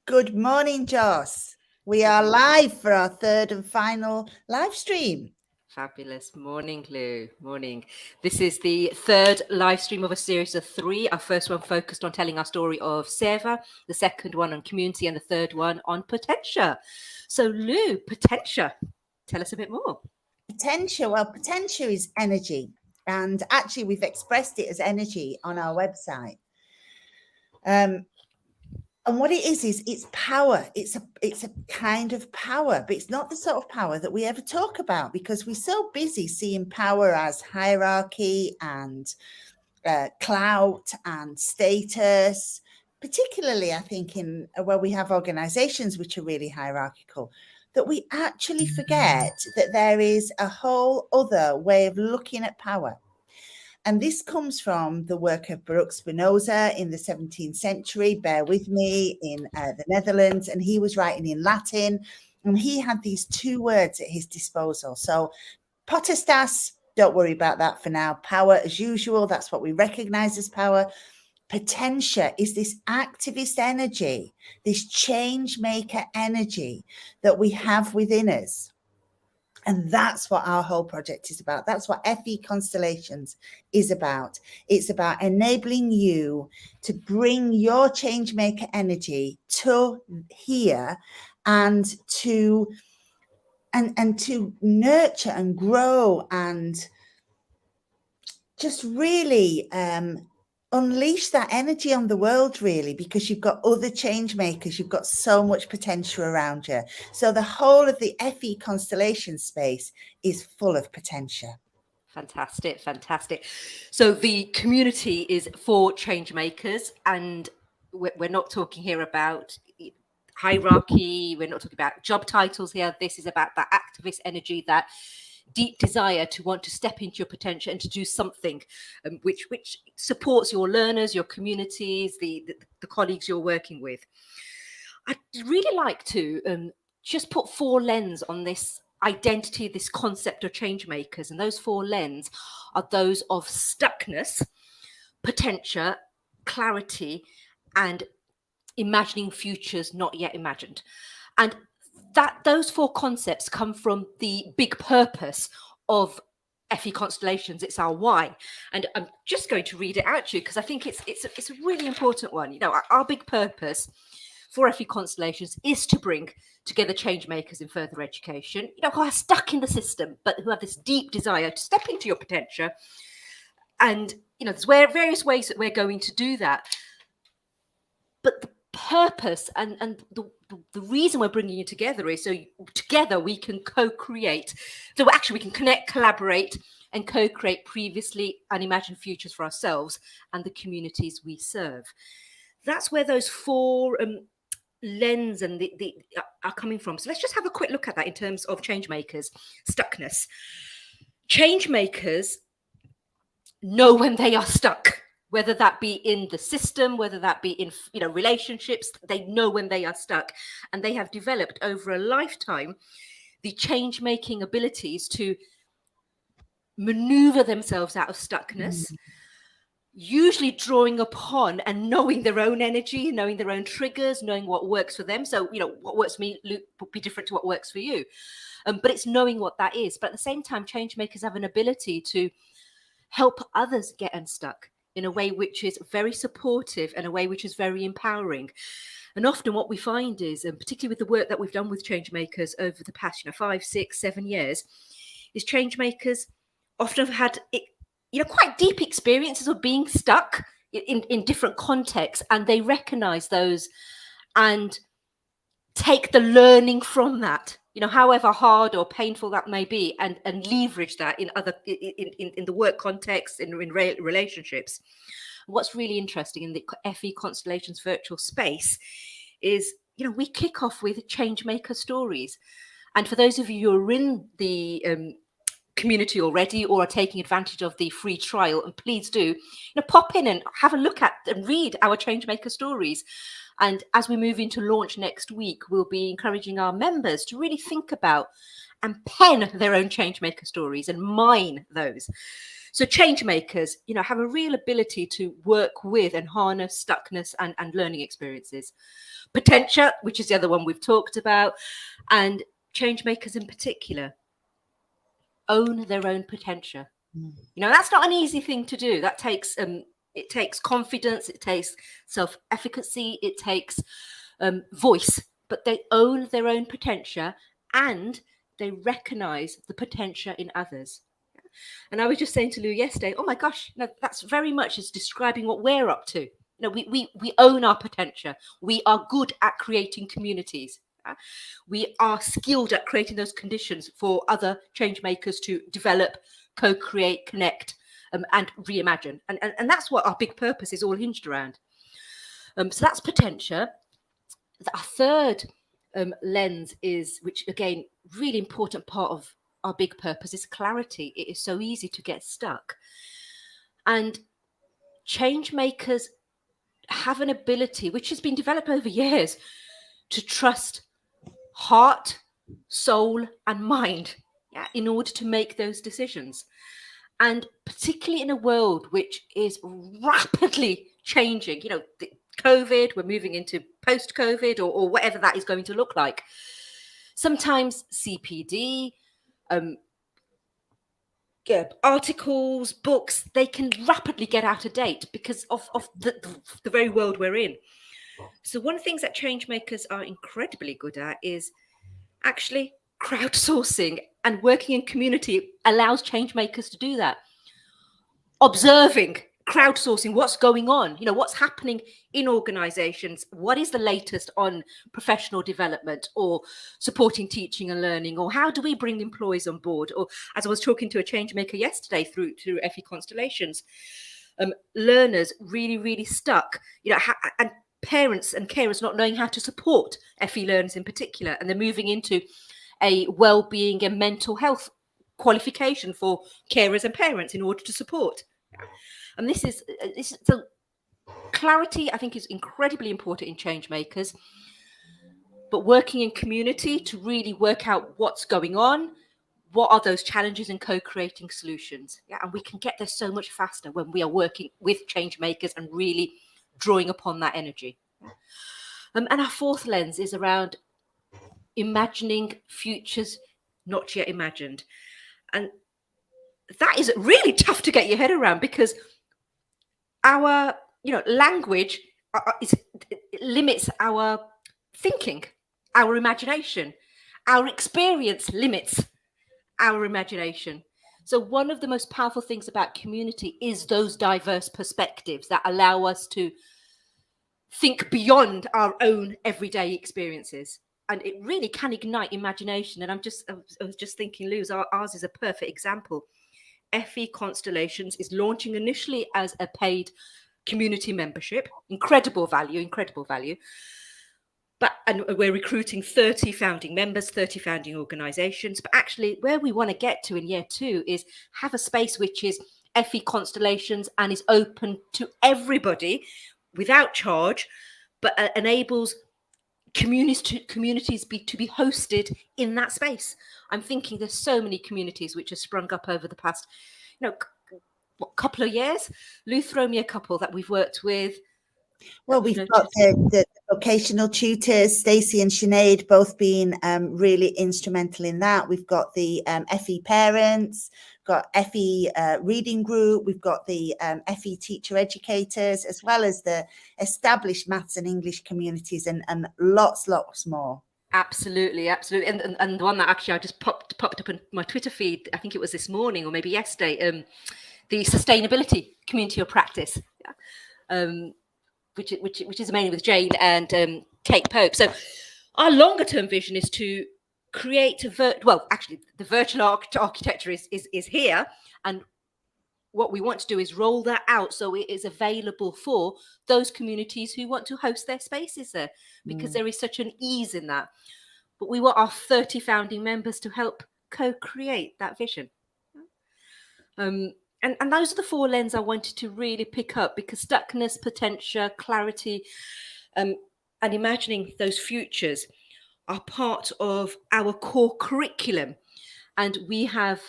Good morning, Joss. We Good are morning. live for our third and final live stream. Fabulous. Morning, Lou. Morning. This is the third live stream of a series of three. Our first one focused on telling our story of Seva, the second one on community, and the third one on potential. So, Lou, potential, tell us a bit more. Potential is energy. And actually, we've expressed it as energy on our website. And what it is it's power. It's a kind of power, but it's not the sort of power that we ever talk about because we're so busy seeing power as hierarchy and clout and status, particularly I think in where we have organizations which are really hierarchical, that we actually forget that there is a whole other way of looking at power. And this comes from the work of Baruch Spinoza in the 17th century, bear with me, in the Netherlands. And he was writing in Latin, and he had these two words at his disposal. So potestas, don't worry about that for now. Power as usual, that's what we recognize as power. Potentia is this activist energy, this change maker energy that we have within us. And that's what our whole project is about. That's what FE Constellations is about. It's about enabling you to bring your change maker energy to here and to nurture and grow and just really unleash that energy on the world, really, because you've got other change makers. You've got so much potential around you. So the whole of the FE constellation space is full of potential. Fantastic, fantastic. So the community is for change makers, and we're not talking here about hierarchy. We're not talking about job titles here. This is about that activist energy, that deep desire to want to step into your potential and to do something which supports your learners, your communities, the colleagues you're working with. I'd really like to just put four lens on this identity, this concept of change makers. And those four lens are those of stuckness, potential, clarity, and imagining futures not yet imagined. And that those four concepts come from the big purpose of FE Constellations. It's our why. And I'm just going to read it out to you because I think it's a really important one. You know, our big purpose for FE Constellations is to bring together change makers in further education, you know, who are stuck in the system, but who have this deep desire to step into your potential. And, you know, there's various ways that we're going to do that. But the purpose and the reason we're bringing you together is so together we can co-create. So actually we can connect, collaborate, and co-create previously unimagined futures for ourselves and the communities we serve. That's where those four lens and the are coming from. So let's just have a quick look at that in terms of change makers, stuckness. Change makers know when they are stuck, whether that be in the system, whether that be in, you know, relationships. They know when they are stuck, and they have developed over a lifetime the change making abilities to maneuver themselves out of stuckness, usually drawing upon and knowing their own energy, knowing their own triggers, knowing what works for them. So, you know, what works for me would be different to what works for you. But it's knowing what that is. But at the same time, change makers have an ability to help others get unstuck in a way which is very supportive and a way which is very empowering. And often what we find is, and particularly with the work that we've done with change makers over the past, 5, 6, 7 years, is change makers often have had quite deep experiences of being stuck in different contexts, and they recognize those and take the learning from that, however hard or painful that may be, and leverage that in other in the work context, in relationships. What's really interesting in the FE Constellations virtual space is, we kick off with change maker stories. And for those of you who are in the community already or are taking advantage of the free trial, and please do, pop in and have a look at and read our change maker stories. And as we move into launch next week, we'll be encouraging our members to really think about and pen their own change maker stories and mine those. So change makers, have a real ability to work with and harness stuckness and learning experiences. Potential, which is the other one we've talked about, and change makers in particular own their own potential. That's not an easy thing to do. That takes it takes confidence, it takes self-efficacy, it takes voice, but they own their own potential and they recognize the potential in others. And I was just saying to Lou yesterday, oh my gosh, that's very much is describing what we're up to. We own our potential. We are good at creating communities. We are skilled at creating those conditions for other change makers to develop, co-create, connect, and reimagine. And that's what our big purpose is all hinged around. So that's potential. Our third lens is, which again, really important part of our big purpose, is clarity. It is so easy to get stuck. And change makers have an ability, which has been developed over years, to trust heart, soul, and mind in order to make those decisions. And particularly in a world which is rapidly changing, COVID, we're moving into post-COVID or whatever that is going to look like. Sometimes CPD, articles, books, they can rapidly get out of date because of the very world we're in. So one of the things that change makers are incredibly good at is actually crowdsourcing, and working in community allows change makers to do that. Observing, crowdsourcing what's going on, what's happening in organizations, what is the latest on professional development or supporting teaching and learning, or how do we bring employees on board? Or as I was talking to a change maker yesterday through FE Constellations, learners really stuck, and parents and carers not knowing how to support FE learners in particular, and they're moving into a well-being and mental health qualification for carers and parents in order to support. And this is so clarity, I think, is incredibly important in change makers, but working in community to really work out what's going on, what are those challenges, and co-creating solutions. And we can get there so much faster when we are working with change makers and really drawing upon that energy. And our fourth lens is around imagining futures not yet imagined. And that is really tough to get your head around, because our language limits our thinking, our imagination. Our experience limits our imagination. So one of the most powerful things about community is those diverse perspectives that allow us to think beyond our own everyday experiences. And it really can ignite imagination. And I was just thinking, Lou, ours is a perfect example. FE Constellations is launching initially as a paid community membership. Incredible value. And we're recruiting 30 founding members, 30 founding organizations. But actually, where we want to get to in year 2 is have a space which is FE Constellations and is open to everybody without charge, but enables communities to be hosted in that space. I'm thinking there's so many communities which have sprung up over the past, couple of years. Lou, throw me a couple that we've worked with. Well, we've got the vocational tutors, Stacey and Sinead, both being really instrumental in that. We've got the FE parents, got FE reading group, we've got the FE teacher educators, as well as the established maths and English communities, and lots more. Absolutely. And the one that actually I just popped up in my Twitter feed, I think it was this morning or maybe yesterday, the sustainability community of practice. Which is mainly with Jane and Kate Pope. So our longer term vision is to create the virtual architecture is here, and what we want to do is roll that out so it is available for those communities who want to host their spaces there, because there is such an ease in that. But we want our 30 founding members to help co-create that vision. And those are the 4 lenses I wanted to really pick up, because stuckness, potential, clarity, and imagining those futures are part of our core curriculum. And we have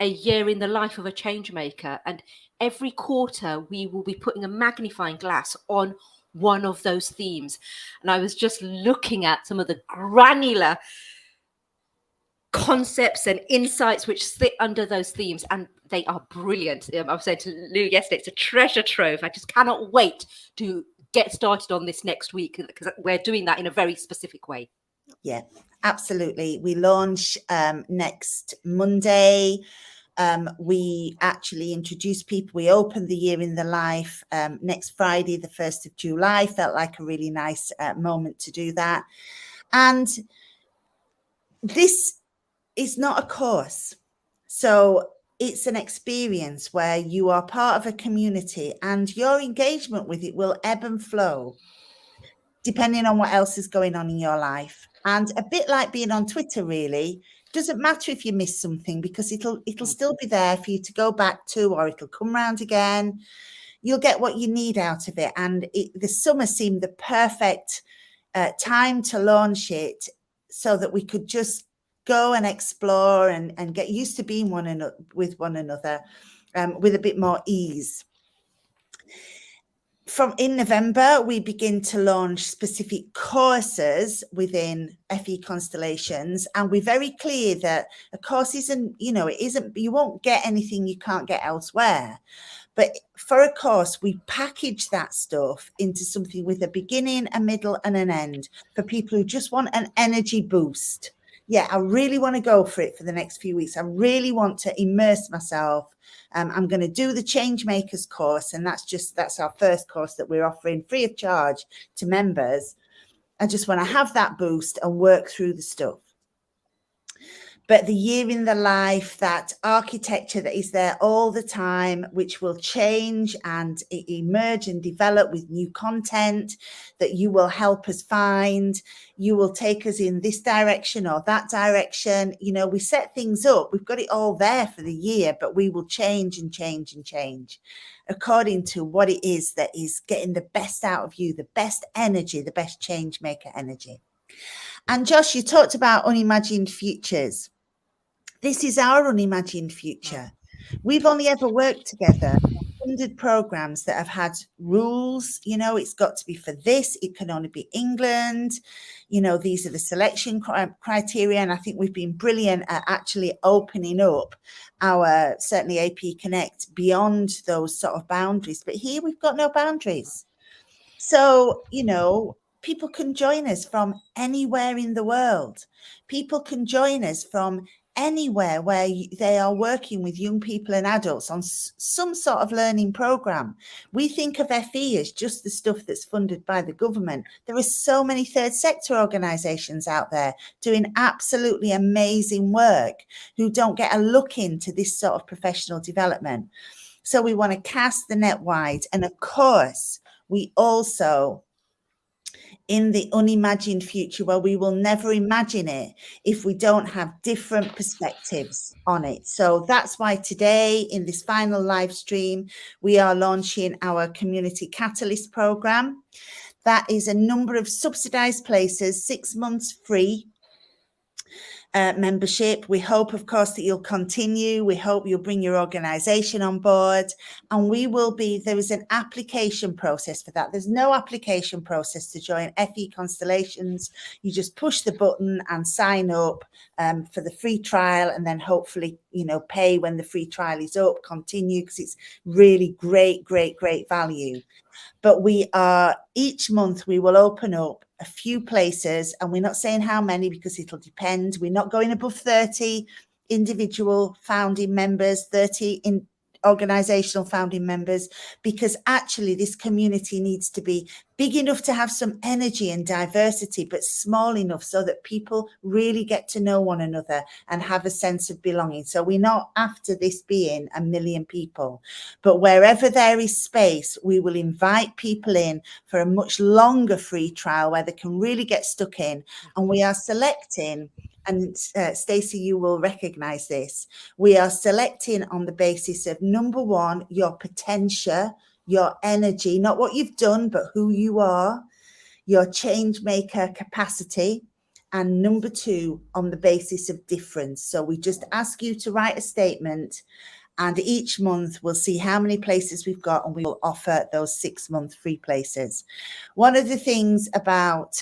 a year in the life of a change maker. And every quarter, we will be putting a magnifying glass on one of those themes. And I was just looking at some of the granular concepts and insights which sit under those themes, and they are brilliant. I was saying to Lou yesterday, it's a treasure trove. I just cannot wait to get started on this next week, because we're doing that in a very specific way. Yeah, absolutely. We launch next Monday. We actually introduce people. We open the year in the life next Friday, the 1st of July. Felt like a really nice moment to do that. And this is not a course. So it's an experience where you are part of a community, and your engagement with it will ebb and flow depending on what else is going on in your life. And a bit like being on Twitter, really, doesn't matter if you miss something, because it'll still be there for you to go back to, or it'll come round again. You'll get what you need out of it. And the summer seemed the perfect time to launch it, so that we could just go and explore and get used to being with one another with a bit more ease. In November, we begin to launch specific courses within FE Constellations, and we're very clear that a course isn't, you won't get anything you can't get elsewhere. But for a course, we package that stuff into something with a beginning, a middle, and an end for people who just want an energy boost. Yeah, I really want to go for it for the next few weeks. I really want to immerse myself. I'm going to do the Changemakers course, and that's our first course that we're offering free of charge to members. I just want to have that boost and work through the stuff. But the year in the life, that architecture that is there all the time, which will change and emerge and develop with new content that you will help us find. You will take us in this direction or that direction. We set things up. We've got it all there for the year, but we will change and change and change according to what it is that is getting the best out of you, the best energy, the best change maker energy. And Josh, you talked about unimagined futures. This is our unimagined future. We've only ever worked together on funded programs that have had rules. It's got to be for this. It can only be England. These are the selection criteria. And I think we've been brilliant at actually opening up our, certainly AP Connect, beyond those sort of boundaries. But here we've got no boundaries. So, people can join us from anywhere in the world. People can join us from anywhere where they are working with young people and adults on some sort of learning program. We think of FE as just the stuff that's funded by the government. There are so many third sector organisations out there doing absolutely amazing work who don't get a look into this sort of professional development. So we want to cast the net wide. And of course, we also, in the unimagined future, where we will never imagine it if we don't have different perspectives on it. So that's why today, in this final live stream, we are launching our Community Catalyst program. That is a number of subsidized places, 6 months free membership. We hope, of course, that you'll continue. We hope you'll bring your organization on board, and there is an application process for that. There's no application process to join FE Constellations. You just push the button and sign up for the free trial, and then hopefully, pay when the free trial is up, continue, because it's really great value. But each month we will open up a few places, and we're not saying how many because it'll depend. We're not going above 30 individual founding members, 30 organizational founding members, because actually this community needs to be big enough to have some energy and diversity, but small enough so that people really get to know one another and have a sense of belonging. So we're not after this being 1 million people, but wherever there is space, we will invite people in for a much longer free trial where they can really get stuck in. And we are selecting, and Stacey, you will recognize this, we are selecting on the basis of, number one, your potential, your energy, not what you've done, but who you are, your change maker capacity, and number 2, on the basis of difference. So we just ask you to write a statement, and each month we'll see how many places we've got, and we will offer those 6-month free places. One of the things about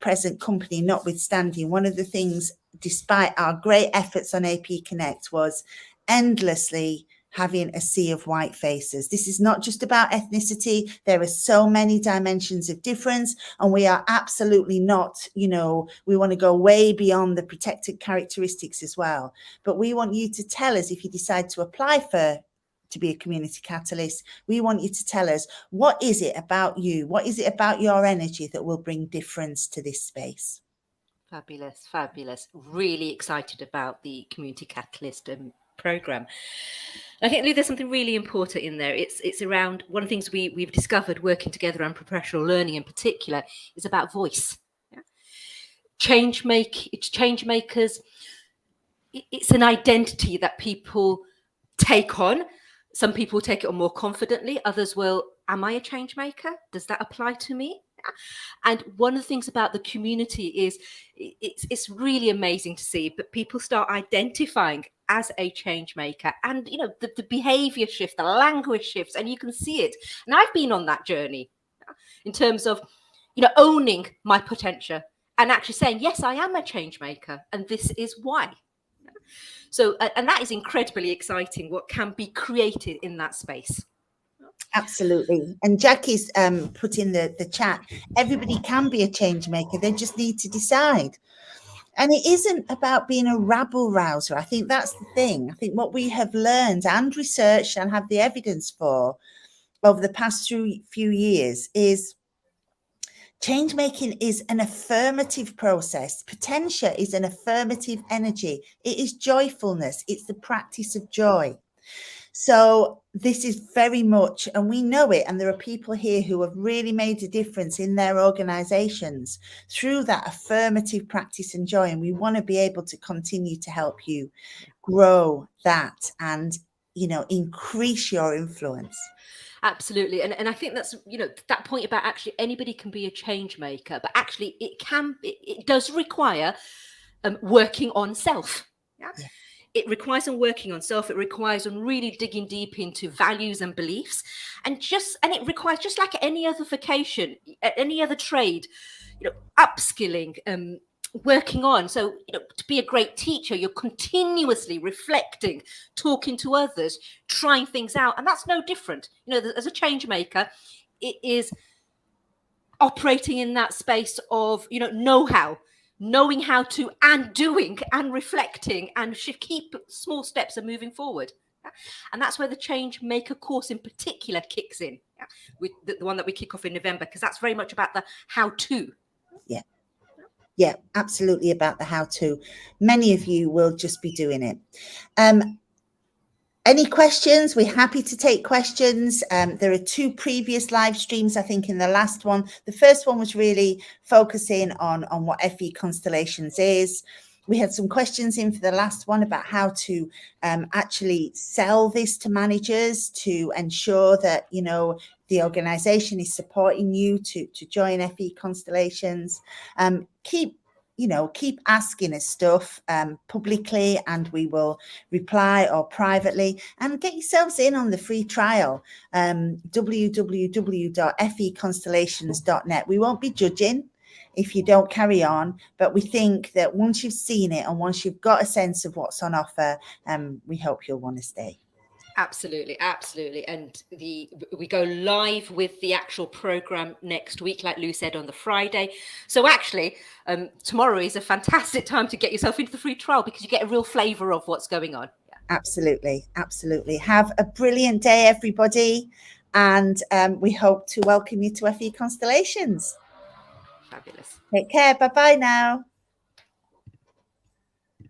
present company notwithstanding, one of the things, despite our great efforts on AP Connect, was endlessly having a sea of white faces. This is not just about ethnicity. There are so many dimensions of difference, and we are absolutely not, we want to go way beyond the protected characteristics as well. But we want you to tell us, if you decide to apply to be a community catalyst, we want you to tell us, what is it about you? What is it about your energy that will bring difference to this space? Fabulous, fabulous. Really excited about the Community Catalyst program. I think, Lou, there's something really important in there. It's around one of the things we've discovered working together on professional learning in particular is about voice. Yeah? Changemakers. It's an identity that people take on. Some people take it on more confidently. Others will, am I a change maker? Does that apply to me? And one of the things about the community is it's really amazing to see, but people start identifying as a change maker, and the behavior shift, the language shifts, and you can see it. And I've been on that journey in terms of owning my potential and actually saying, yes, I am a change maker, and this is why. So, and that is incredibly exciting, what can be created in that space. Absolutely. And Jackie's put in the chat, everybody can be a change maker. They just need to decide. And it isn't about being a rabble rouser. I think that's the thing. I think what we have learned and researched and have the evidence for over the past few years is change making is an affirmative process. Potential is an affirmative energy. It is joyfulness. It's the practice of joy. So this is very much, and we know it, and there are people here who have really made a difference in their organizations through that affirmative practice and joy. And we want to be able to continue to help you grow that and, increase your influence. Absolutely. And I think that's, that point about actually anybody can be a change maker, but actually it does require working on self. Yeah. It requires on working on self. It requires on really digging deep into values and beliefs, and it requires, just like any other vocation, any other trade, upskilling, working on. So, to be a great teacher, you're continuously reflecting, talking to others, trying things out, and that's no different. As a change maker, it is operating in that space of know-how. Knowing how to, and doing, and reflecting, and should keep small steps and moving forward. And that's where the Change Maker course in particular kicks in, with the one that we kick off in November, because that's very much about the how-to. Yeah, absolutely about the how-to. Many of you will just be doing it. Any questions? We're happy to take questions. There are 2 previous live streams, I think, in the last one. The first one was really focusing on what FE Constellations is. We had some questions in for the last one about how to actually sell this to managers to ensure that, the organization is supporting you to join FE Constellations. Keep asking us stuff publicly, and we will reply, or privately, and get yourselves in on the free trial, www.feconstellations.net. We won't be judging if you don't carry on, but we think that once you've seen it and once you've got a sense of what's on offer, we hope you'll want to stay. Absolutely. And we go live with the actual program next week, like Lou said, on the Friday. So actually, tomorrow is a fantastic time to get yourself into the free trial, because you get a real flavour of what's going on. Yeah. Absolutely. Have a brilliant day, everybody. And we hope to welcome you to FE Constellations. Fabulous. Take care. Bye-bye now.